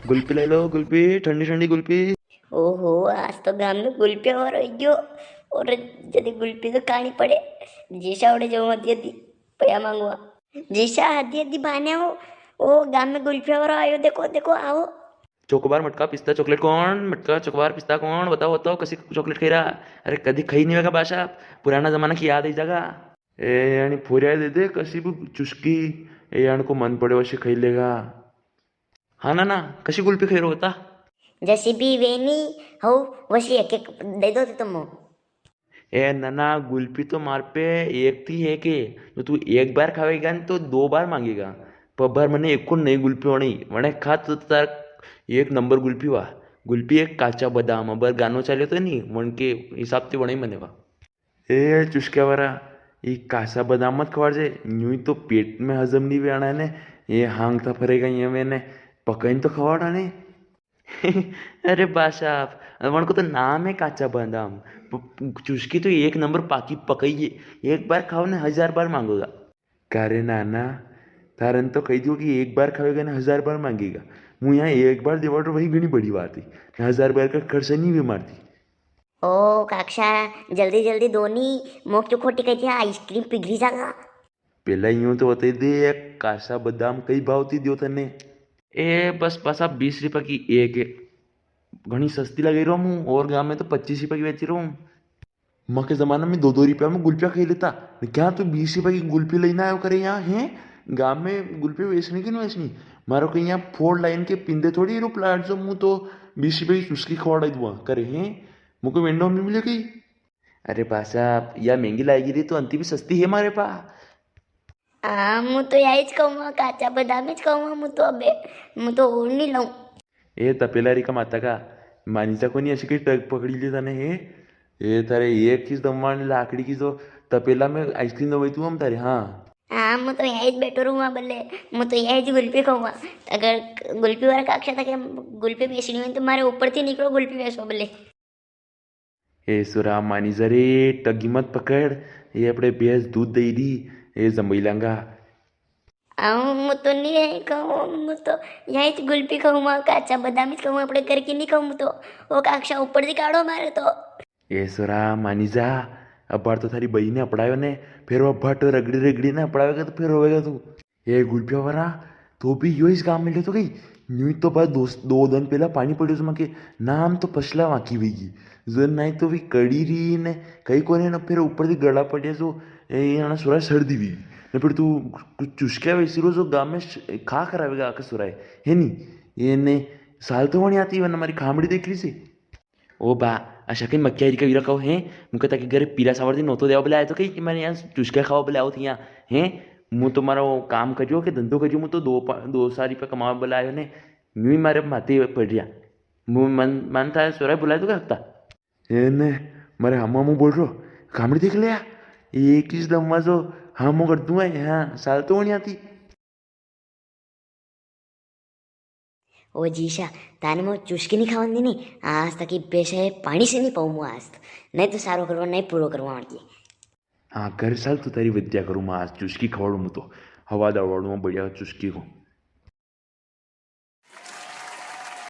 गुल्फी ले लो, गुल्फी, ठंडी ठंडी गुल्फी। ओहो, आज तो गाम में गुल्फी और हो गयो। और यदि गुल्फी तो खानी पड़े। जीशा उड़े जो हदी हदी पया मांगवा। जीशा हदी हदी भाने हो। ओ गाम में गुल्फी और आयो, देखो देखो आओ। चोकोबार मटका पिस्ता चॉकलेट कौन? मटका चोकोबार पिस्ता कौन? बताओ बताओ, कशी चॉकलेट खाई रहा? अरे कधी खाई नहीं होगा बाशा। पुराना जमाना की याद आई जागा। ए आणि फुऱ्या दे दे कशी भी चुस्की। ए आणि को मन पड़े वशी खाई लेगा। हाँ ना ना, कशी गुल्फी खाई रहो होता? जैसी भी वेनी हो वैसी एक एक दे दो तो तुम। ए नना, गुल्फी तो मार पे एक थी है के। तो तू एक बार खावेगा न तो दो बार मांगेगा। पब्बार मने एकूण नहीं गुल्फी होणी वणे खात तो तार एक नंबर गुल्फी वा। गुल्फी एक काचा बदाम अबर गानो चाले तो नहीं मन के हिसाब से वणी मने वा। ए चुस्क्यावारा, ये कासा बदाम मत खवाजे, यूं ही तो पेट में हजम नहीं वे आना ने। ये हांग था फरेगा ये मैंने पकईन तो खवाड़ा ने। अरे बासाफ, वन को तो नाम है काचा बादाम। चुस्की तो एक नंबर पाकी पकई है, एक बार खाओ ने 1000 बार मांगोगा। कारे नाना, तारन तो कही दियो कि एक बार खाएगा ना 1000 बार मांगेगा। मुँह यहाँ एक बार देवाटो वही घनी बड़ी बात है, 1000 बार का खर्च नहीं भी मारती। ओ काक्षा, जल्दी जल्दी दोनी मोक जो खोटी कही थी आइसक्रीम पिघली जागा। पेला यूं तो बता दे, एक कासा बादाम कई भाव थी दियो तने? ए बस बस आप 20 रुपये की एक है। घनी सस्ती लगी रहा हूँ, और गाँव में तो 25 रुपये की बेची रहा हूँ। माँ के ज़माने में 2-2 रुपया में गुल्फिया खाई लेता। क्या तू 20 रुपये की गुल्फी लेना आयो करे यहाँ हैं? गाँव में गुल्फी बेचनी कि नहीं बेचनी? मारो कहीं यहाँ 4 लाइन के पिंदे थोड़ी रो प्लाट जो मुँह तो 20 रुपये की चुस्की खवाड़ा दुआ करे हैं। मुझको विंडो में मिले गई। अरे पासा, या महंगी लाएगी रही तो अंती भी सस्ती है हमारे पास। मु तो यही ज कहूँगा, काचा बादाम ज कहूँगा मु तो अबे। मु तो और नहीं लाऊं। ए तपेला का माता का मानीचा कोणी अशी काही टक पकड़ी थाने हे? ए तारे एक चीज दमवाने लाकड़ी की जो तपेला में आइसक्रीम दवाई तू हम तारे हाँ। मु तो यही ज बैठो रहूँगा बल्ले। मु तो यही ज गुल्फी खाऊंगा। अगर गुल्फी वाला काक्षा था कि गुल्फी बेचनी हुई तो मारे ऊपर थी निकलो गुल्फी बेचो बल्ले। ए सुरा मानी जरे टगी मत पकड़। ये अपने भैंस दूध दे दी। ए जंबईलांगा। मु तो नहीं यही कहूँ, मु तो यही ज गुल्फी खाऊंगा, काचा बादाम ज खाऊंगा, अपने घर की नहीं खाऊँ तो। वो काक्षा ऊपर से काढ़ो मारे तो। ए सुरा मानी जा। अब बार तो थारी बही ने अपड़ायो ने, फिर वो भट रगड़ी रगड़ी ने अपड़ावेगा तो फिर होवेगा तू। ये गुल्फिया वरा तो भी यो इस काम में ले तो गई। यूं ही तो बस 2 दिन पहला पानी पड़े उसमें के नाम तो पछला वाकी हुई। जर नहीं तो भी कड़ी रही ने कई कोने ना फिर ऊपर से गड़ा पड़े सो ये सुराय सर्दी हुई। ने फिर तू कुछ चुस्किया वैसी रो जो गाँव में खा करावेगा आके सुराय है नहीं ये ने। साल तो वनी आती वरना हमारी खामड़ी देख रही से। ओ बा, अशा काही मक्या का विरा खाओ हैं? मुझे ताकि घर पीला सावर दिन नहोतो देवा बोले आए तो कहीं कि मैंने यहाँ चुस्किया खाओ बोले आओ थी यहाँ हैं? मुँह तो मारो काम करियो कि धंधो करियो, मुँह तो 2 4 रुपये कमावा बोला आयो ने। यूं ही मारे माथे पड़ रिया। मुँह मन था सोरा बुलाए तो क्या हफ्ता ने मारे हम मुँह बोल रहा खामड़ी देख लिया एक चीज लम्बा जो हम कर दूंगा यहाँ साल तो नहीं आती। ओ जीशा, ताने मो चुस्की नहीं खावा नहीं आज तक पेशे पानी से नहीं पाऊँ आज तो। नहीं तो सारो करवा नहीं पूरो करवा आती। हाँ कर साल तो तारी विद्या करूँ मैं आज चुस्की खवाड़ू मुँह तो हवा दवाड़ू बढ़िया चुस्की को।